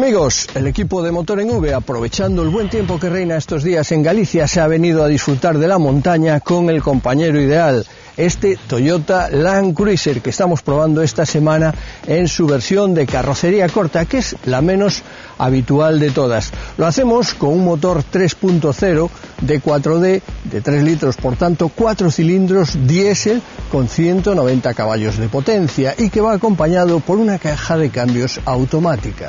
Amigos, el equipo de Motor en V, aprovechando el buen tiempo que reina estos días en Galicia, se ha venido a disfrutar de la montaña con el compañero ideal, este Toyota Land Cruiser que estamos probando esta semana en su versión de carrocería corta, que es la menos habitual de todas. Lo hacemos con un motor 3.0 de 4D de 3 litros, por tanto 4 cilindros diésel con 190 caballos de potencia y que va acompañado por una caja de cambios automática.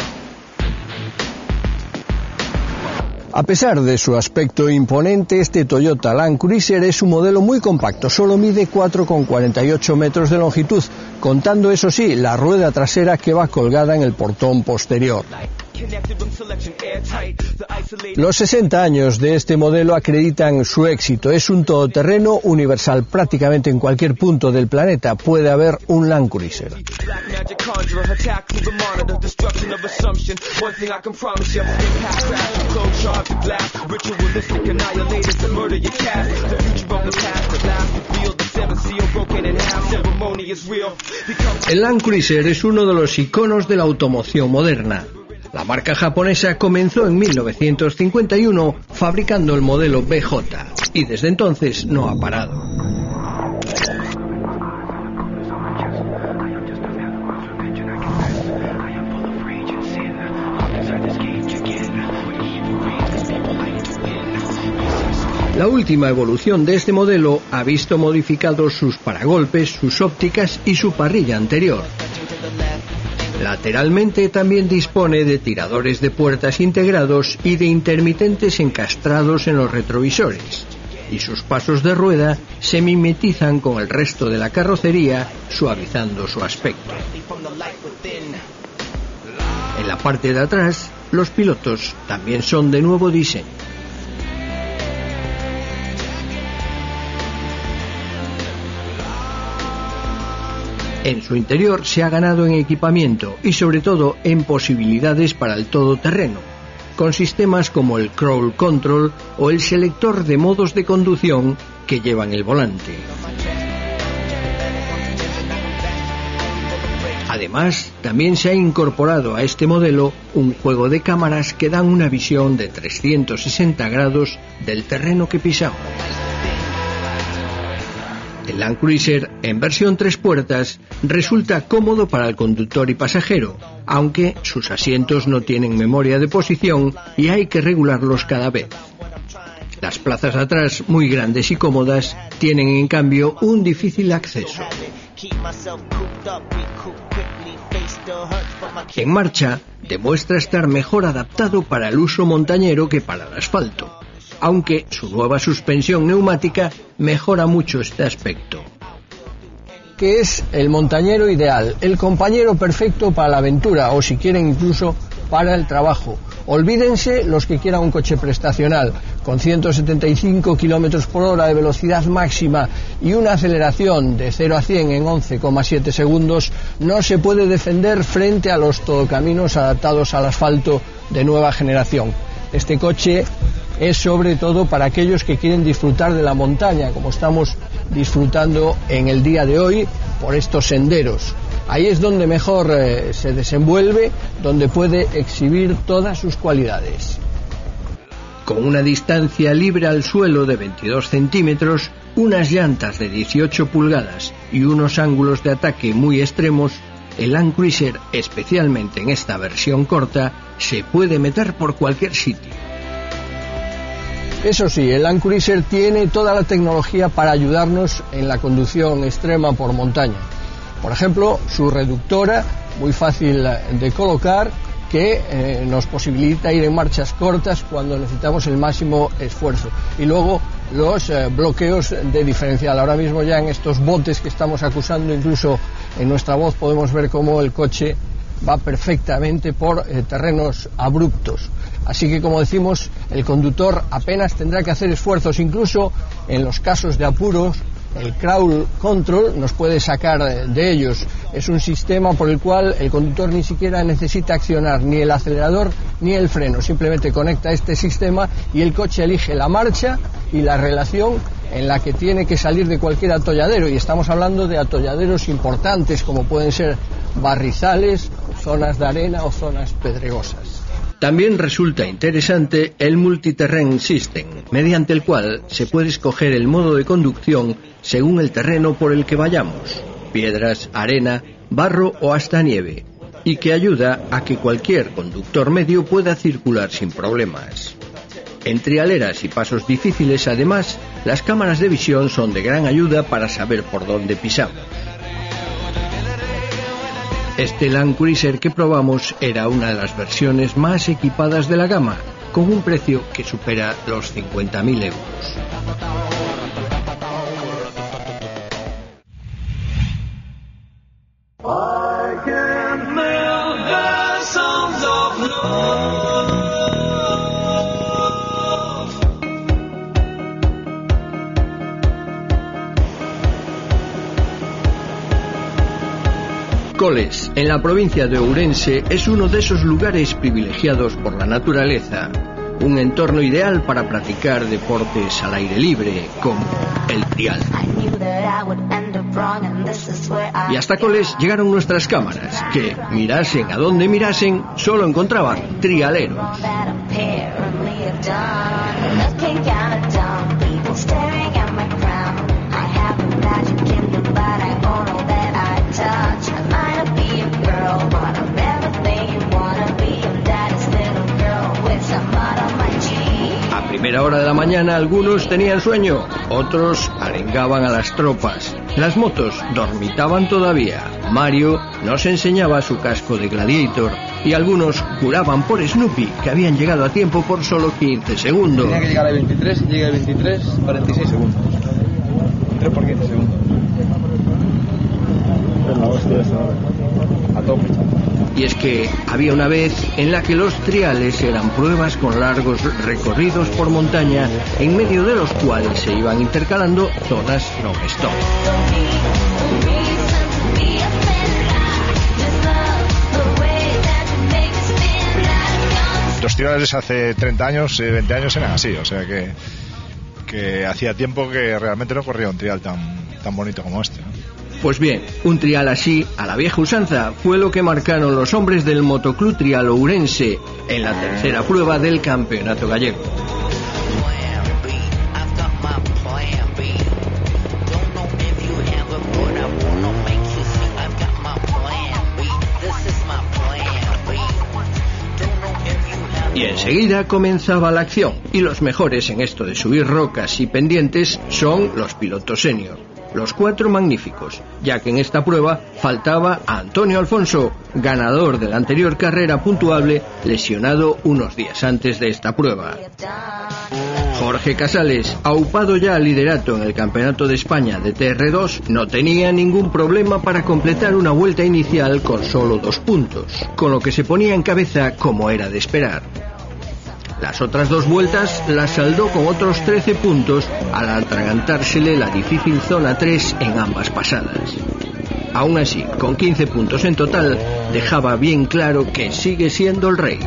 A pesar de su aspecto imponente, este Toyota Land Cruiser es un modelo muy compacto, solo mide 4,48 metros de longitud, contando eso sí la rueda trasera que va colgada en el portón posterior. Los 60 años de este modelo acreditan su éxito. Es un todoterreno universal, prácticamente en cualquier punto del planeta puede haber un Land Cruiser. El Land Cruiser es uno de los iconos de la automoción moderna. La marca japonesa comenzó en 1951 fabricando el modelo BJ y desde entonces no ha parado. La última evolución de este modelo ha visto modificados sus paragolpes, sus ópticas y su parrilla anterior. Lateralmente también dispone de tiradores de puertas integrados y de intermitentes encastrados en los retrovisores, y sus pasos de rueda se mimetizan con el resto de la carrocería, suavizando su aspecto. En la parte de atrás, los pilotos también son de nuevo diseño. En su interior se ha ganado en equipamiento y sobre todo en posibilidades para el todoterreno, con sistemas como el Cruise Control o el selector de modos de conducción que llevan el volante. Además, también se ha incorporado a este modelo un juego de cámaras que dan una visión de 360 grados del terreno que pisamos. El Land Cruiser, en versión 3 puertas, resulta cómodo para el conductor y pasajero, aunque sus asientos no tienen memoria de posición y hay que regularlos cada vez. Las plazas atrás, muy grandes y cómodas, tienen en cambio un difícil acceso. En marcha, demuestra estar mejor adaptado para el uso montañero que para el asfalto, aunque su nueva suspensión neumática mejora mucho este aspecto. Que es el montañero ideal, el compañero perfecto para la aventura o si quieren incluso para el trabajo. Olvídense los que quieran un coche prestacional con 175 km por hora de velocidad máxima y una aceleración de 0 a 100 en 11,7 segundos, no se puede defender frente a los todocaminos adaptados al asfalto de nueva generación. Este coche es sobre todo para aquellos que quieren disfrutar de la montaña, como estamos disfrutando en el día de hoy por estos senderos. Ahí es donde mejor se desenvuelve, donde puede exhibir todas sus cualidades. Con una distancia libre al suelo de 22 centímetros, unas llantas de 18 pulgadas y unos ángulos de ataque muy extremos, el Land Cruiser, especialmente en esta versión corta, se puede meter por cualquier sitio. Eso sí, el Land Cruiser tiene toda la tecnología para ayudarnos en la conducción extrema por montaña. Por ejemplo, su reductora, muy fácil de colocar, que nos posibilita ir en marchas cortas cuando necesitamos el máximo esfuerzo. Y luego los bloqueos de diferencial. Ahora mismo ya en estos botes que estamos acusando, incluso en nuestra voz podemos ver cómo el coche va perfectamente por terrenos abruptos. Así que, como decimos, el conductor apenas tendrá que hacer esfuerzos, incluso en los casos de apuros. El Cruise Control nos puede sacar de ellos. Es un sistema por el cual el conductor ni siquiera necesita accionar ni el acelerador ni el freno. Simplemente conecta este sistema y el coche elige la marcha y la relación en la que tiene que salir de cualquier atolladero. Y estamos hablando de atolladeros importantes como pueden ser barrizales, zonas de arena o zonas pedregosas. También resulta interesante el Multiterrain System, mediante el cual se puede escoger el modo de conducción según el terreno por el que vayamos, piedras, arena, barro o hasta nieve, y que ayuda a que cualquier conductor medio pueda circular sin problemas. En trialeras y pasos difíciles, además, las cámaras de visión son de gran ayuda para saber por dónde pisamos. Este Land Cruiser que probamos era una de las versiones más equipadas de la gama, con un precio que supera los 50.000 euros. Coles, en la provincia de Ourense, es uno de esos lugares privilegiados por la naturaleza, un entorno ideal para practicar deportes al aire libre, como el trial. Y hasta Coles llegaron nuestras cámaras, que, mirasen a donde mirasen, solo encontraban trialeros. A primera hora de la mañana algunos tenían sueño, otros arengaban a las tropas. Las motos dormitaban todavía. Mario nos enseñaba su casco de Gladiator y algunos juraban por Snoopy que habían llegado a tiempo por solo 15 segundos. Tenía que llegar a 23 y llegué a 23, 46 segundos. 3 por 15 segundos. A tope. Y es que había una vez en la que los triales eran pruebas con largos recorridos por montaña, en medio de los cuales se iban intercalando zonas non-stop. Los triales hace 30 años, 20 años eran así, o sea que hacía tiempo que realmente no corría un trial tan bonito como este, ¿no? Pues bien, un trial así, a la vieja usanza, fue lo que marcaron los hombres del Motoclub Trial Ourense en la tercera prueba del campeonato gallego. Y enseguida comenzaba la acción, y los mejores en esto de subir rocas y pendientes son los pilotos senior. Los 4 magníficos, ya que en esta prueba faltaba a Antonio Alfonso, ganador de la anterior carrera puntuable, lesionado unos días antes de esta prueba. Jorge Casales, aupado ya al liderato en el Campeonato de España de TR2, no tenía ningún problema para completar una vuelta inicial con solo 2 puntos, con lo que se ponía en cabeza como era de esperar. Las otras 2 vueltas las saldó con otros 13 puntos al atragantársele la difícil zona 3 en ambas pasadas. Aún así, con 15 puntos en total, dejaba bien claro que sigue siendo el rey.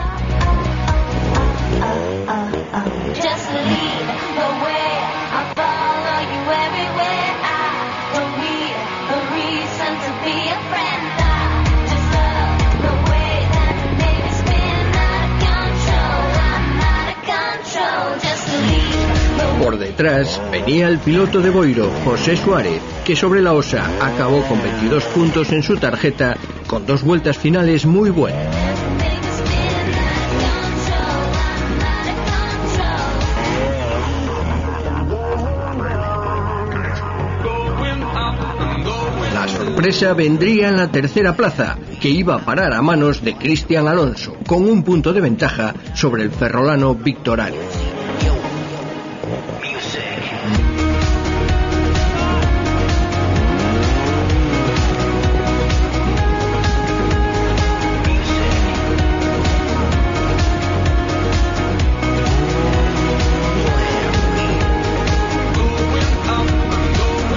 Por detrás venía el piloto de Boiro, José Suárez, que sobre la osa acabó con 22 puntos en su tarjeta, con 2 vueltas finales muy buenas. La sorpresa vendría en la tercera plaza, que iba a parar a manos de Cristian Alonso, con un punto de ventaja sobre el ferrolano Víctor Arias.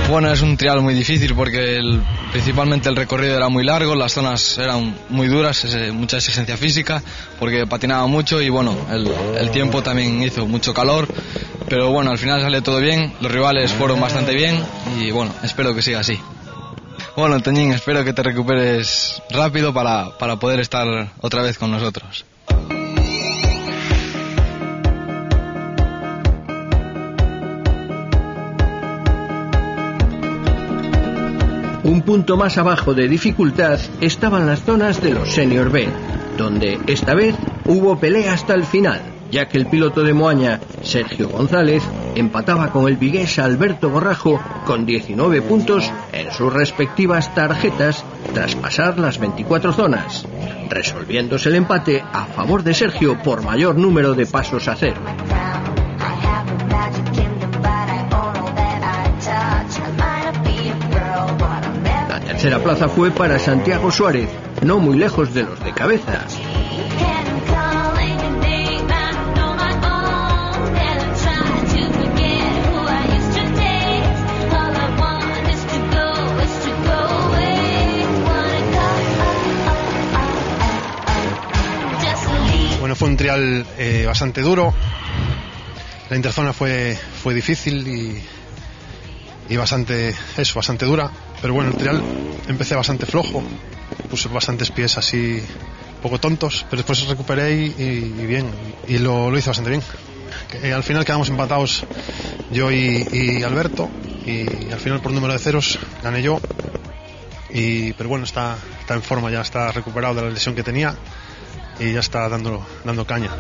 Bueno, es un trial muy difícil porque principalmente el recorrido era muy largo, las zonas eran muy duras, mucha exigencia física porque patinaba mucho y bueno, el tiempo también hizo mucho calor, pero bueno, al final salió todo bien, los rivales fueron bastante bien y bueno, espero que siga así. Bueno, Toñín, espero que te recuperes rápido para poder estar otra vez con nosotros. punto más abajo de dificultad estaban las zonas de los Senior B, donde esta vez hubo pelea hasta el final, ya que el piloto de Moaña, Sergio González, empataba con el vigués Alberto Borrajo con 19 puntos en sus respectivas tarjetas tras pasar las 24 zonas, resolviéndose el empate a favor de Sergio por mayor número de pasos a cero. La tercera plaza fue para Santiago Suárez, no muy lejos de los de cabeza. Bueno, fue un trial bastante duro. La interzona fue difícil y bastante dura, pero bueno, el trial empecé bastante flojo, puse bastantes pies así poco tontos, pero después recuperé y bien, y lo hice bastante bien. Al final quedamos empatados yo y Alberto, y al final por número de ceros gané yo, pero bueno, está en forma, ya está recuperado de la lesión que tenía y ya está dando caña.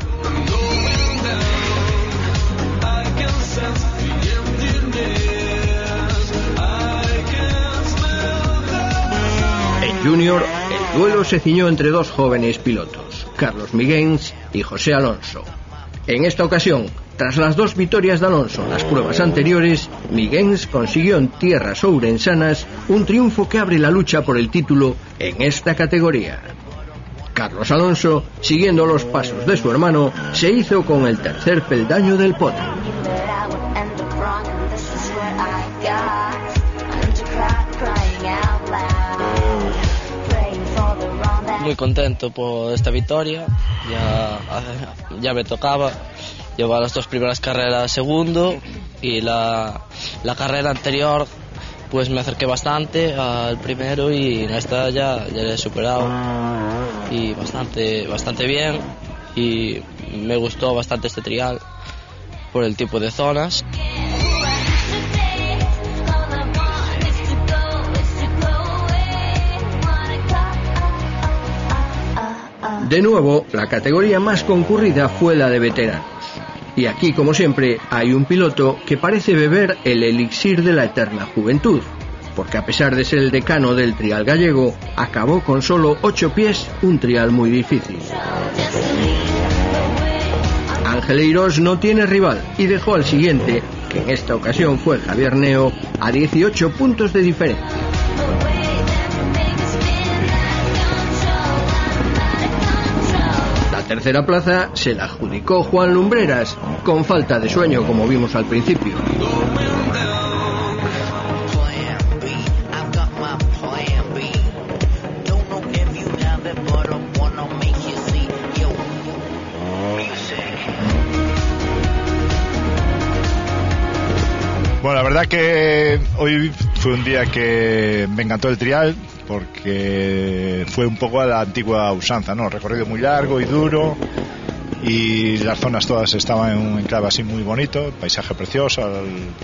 En Junior, el duelo se ciñó entre dos jóvenes pilotos, Carlos Miguens y José Alonso. En esta ocasión, tras las dos victorias de Alonso en las pruebas anteriores, Miguens consiguió en tierras ourensanas un triunfo que abre la lucha por el título en esta categoría. Carlos Alonso, siguiendo los pasos de su hermano, se hizo con el tercer peldaño del podio. Muy contento por esta victoria, ya me tocaba. Llevaba las dos primeras carreras segundo y la carrera anterior pues me acerqué bastante al primero y en esta ya le he superado y bastante bien, y me gustó bastante este trial por el tipo de zonas. De nuevo, la categoría más concurrida fue la de veteranos. Y aquí, como siempre, hay un piloto que parece beber el elixir de la eterna juventud, porque a pesar de ser el decano del trial gallego, acabó con solo 8 pies, un trial muy difícil. Ángel Eirós no tiene rival y dejó al siguiente, que en esta ocasión fue Javier Neo, a 18 puntos de diferencia. La tercera plaza se la adjudicó Juan Lumbreras, con falta de sueño, como vimos al principio. Bueno, la verdad que hoy fue un día que me encantó el trial, porque fue un poco a la antigua usanza, ¿no? Recorrido muy largo y duro, y las zonas todas estaban en un enclave así muy bonito, paisaje precioso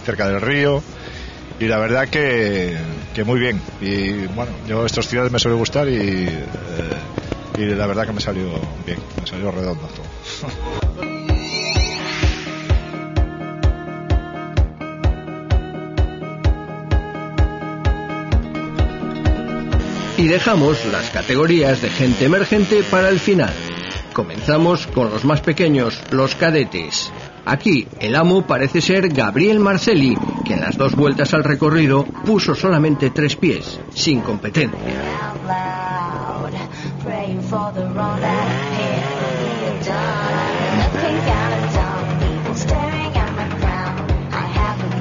cerca del río, y la verdad que muy bien. Y bueno, yo estos triales me suele gustar y la verdad que me salió bien, me salió redondo todo. Y dejamos las categorías de gente emergente para el final. Comenzamos con los más pequeños, los cadetes. Aquí el amo parece ser Gabriel Marcelli, que en las 2 vueltas al recorrido puso solamente 3 pies, sin competencia.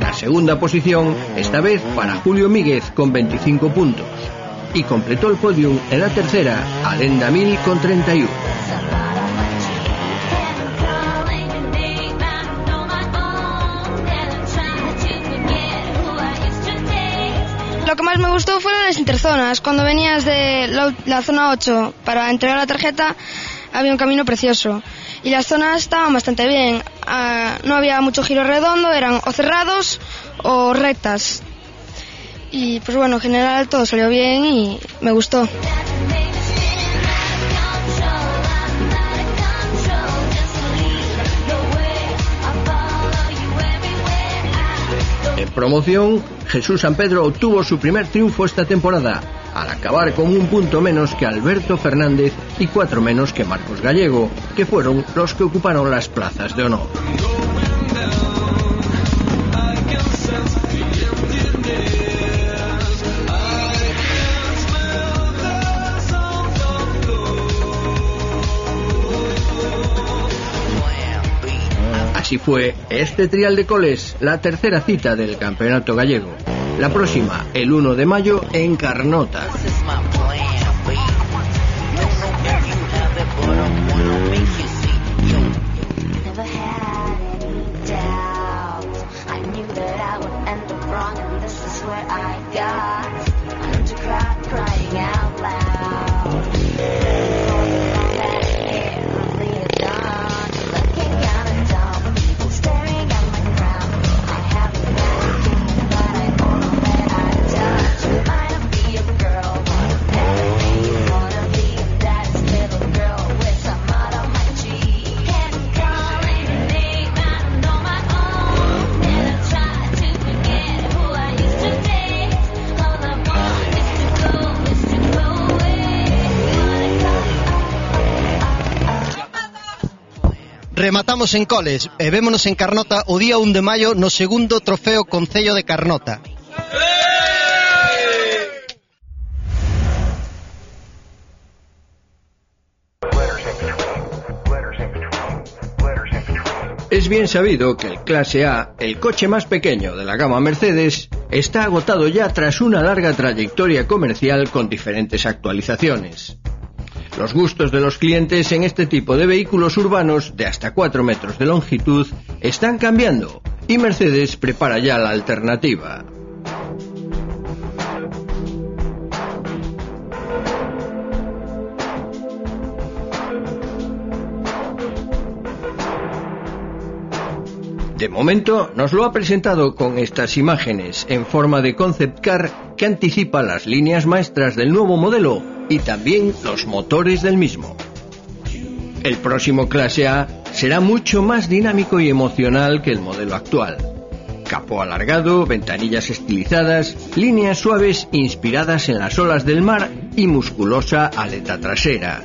La segunda posición, esta vez para Julio Míguez con 25 puntos. Y completó el podium en la tercera, Alain Damil con 31. Lo que más me gustó fueron las interzonas. Cuando venías de la zona 8 para entregar la tarjeta, había un camino precioso. Y las zonas estaban bastante bien. No había mucho giro redondo, eran o cerrados o rectas. y pues bueno, en general todo salió bien y me gustó. En promoción, Jesús San Pedro obtuvo su primer triunfo esta temporada, al acabar con un punto menos que Alberto Fernández y 4 menos que Marcos Gallego, que fueron los que ocuparon las plazas de honor. Así fue este trial de coles, la tercera cita del campeonato gallego. La próxima, el 1 de mayo, en Carnota. Rematamos en coles e vémonos en Carnota o día 1 de maio no segundo trofeo Concello de Carnota. Es bien sabido que el Clase A, el coche más pequeño de la gama Mercedes, está agotado ya tras una larga trayectoria comercial con diferentes actualizaciones. Los gustos de los clientes en este tipo de vehículos urbanos de hasta 4 metros de longitud están cambiando y Mercedes prepara ya la alternativa. De momento nos lo ha presentado con estas imágenes en forma de concept car que anticipa las líneas maestras del nuevo modelo y también los motores del mismo. El próximo Clase A será mucho más dinámico y emocional que el modelo actual. Capó alargado, ventanillas estilizadas, líneas suaves inspiradas en las olas del mar y musculosa aleta trasera.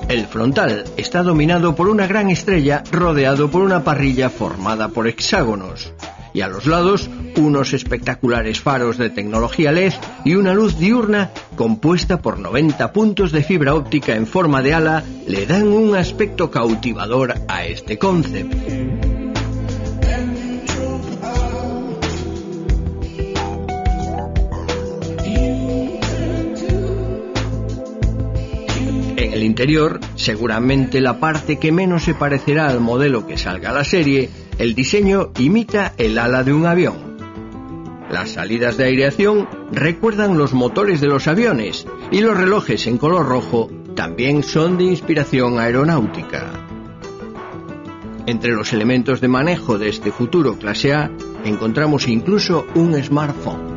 El frontal está dominado por una gran estrella rodeado por una parrilla formada por hexágonos. Y a los lados, unos espectaculares faros de tecnología LED y una luz diurna compuesta por 90 puntos de fibra óptica en forma de ala le dan un aspecto cautivador a este concept. En el interior, seguramente la parte que menos se parecerá al modelo que salga a la serie, el diseño imita el ala de un avión. Las salidas de aireación recuerdan los motores de los aviones y los relojes en color rojo también son de inspiración aeronáutica. Entre los elementos de manejo de este futuro Clase A encontramos incluso un smartphone.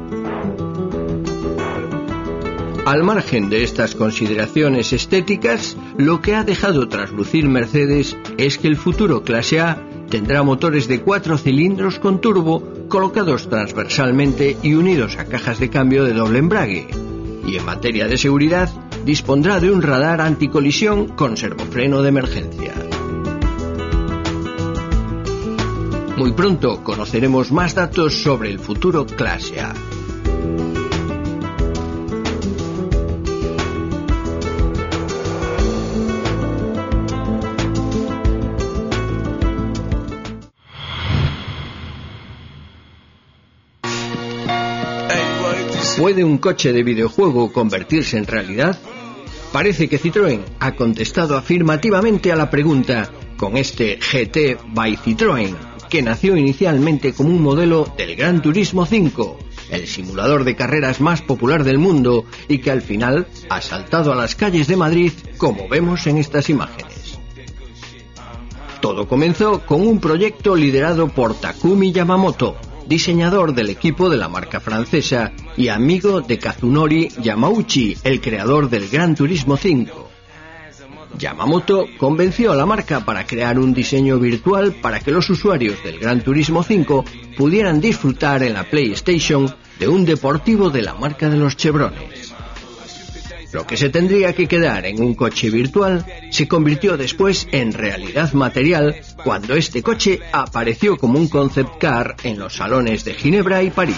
Al margen de estas consideraciones estéticas, lo que ha dejado traslucir Mercedes es que el futuro Clase A tendrá motores de 4 cilindros con turbo colocados transversalmente y unidos a cajas de cambio de doble embrague. Y en materia de seguridad, dispondrá de un radar anticolisión con servofreno de emergencia. Muy pronto conoceremos más datos sobre el futuro Clase A. ¿Puede un coche de videojuego convertirse en realidad? Parece que Citroën ha contestado afirmativamente a la pregunta con este GT by Citroën, que nació inicialmente como un modelo del Gran Turismo 5, el simulador de carreras más popular del mundo y que al final ha saltado a las calles de Madrid, como vemos en estas imágenes. Todo comenzó con un proyecto liderado por Takumi Yamamoto, diseñador del equipo de la marca francesa y amigo de Kazunori Yamauchi, el creador del Gran Turismo 5. Yamamoto convenció a la marca para crear un diseño virtual para que los usuarios del Gran Turismo 5 pudieran disfrutar en la PlayStation de un deportivo de la marca de los chevrones. Lo que se tendría que quedar en un coche virtual se convirtió después en realidad material cuando este coche apareció como un concept car en los salones de Ginebra y París.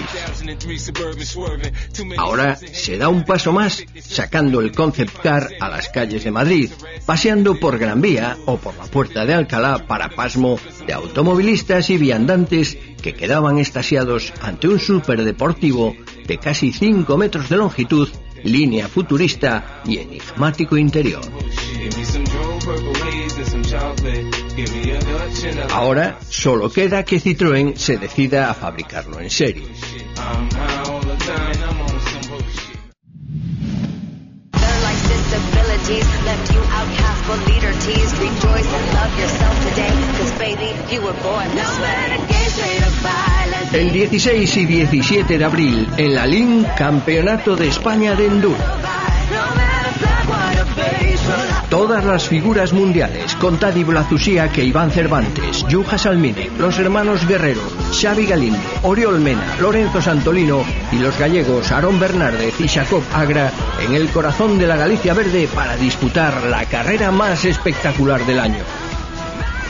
Ahora se da un paso más sacando el concept car a las calles de Madrid, paseando por Gran Vía o por la Puerta de Alcalá para pasmo de automovilistas y viandantes que quedaban extasiados ante un superdeportivo de casi 5 metros de longitud, línea futurista y enigmático interior. Ahora solo queda que Citroën se decida a fabricarlo en serie. El 16 y 17 de abril, en la LIN, Campeonato de España de Enduro. Todas las figuras mundiales, con Tadej Vlasusiak e Iván Cervantes, Juha Salminen, los hermanos Guerrero, Xavi Galindo, Oriol Mena, Lorenzo Santolino y los gallegos Aarón Bernárdez y Jacob Agra en el corazón de la Galicia Verde para disputar la carrera más espectacular del año.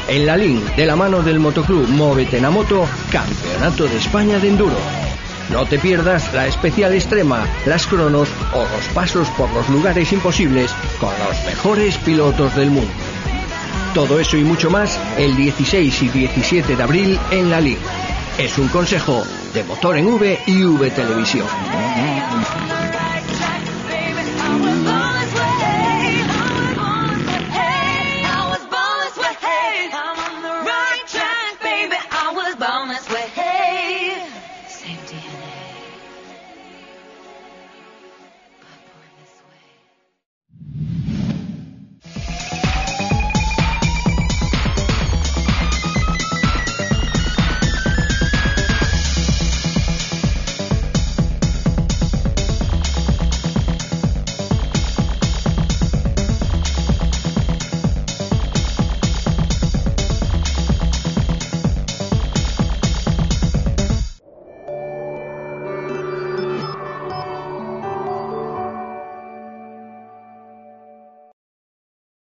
En la LIN, de la mano del motoclub Móvete na Moto, Campeonato de España de Enduro. No te pierdas la especial extrema, las cronos o los pasos por los lugares imposibles con los mejores pilotos del mundo. Todo eso y mucho más el 16 y 17 de abril en la LIN. Es un consejo de Motor en V y V Televisión.